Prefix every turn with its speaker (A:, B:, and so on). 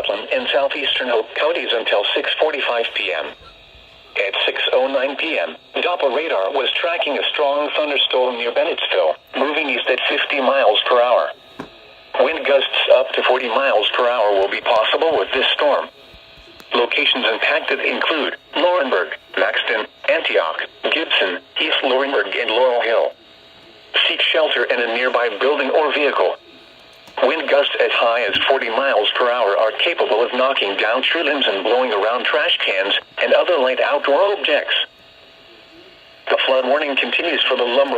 A: Rutland and southeastern Hope counties until 6:45 p.m. At 6:09 p.m., Doppler radar was tracking a strong thunderstorm near Bennettsville, moving east at 50 miles per hour. Wind gusts up to 40 miles per hour will be possible with this storm. Locations impacted include Laurinburg, Maxton, Antioch, Gibson, East Laurinburg, and Laurel Hill. Seek shelter in a nearby building or vehicle. Wind gusts as high as 40 miles per hour are capable of knocking down tree limbs and blowing around trash cans and other light outdoor objects. The flood warning continues for the lumber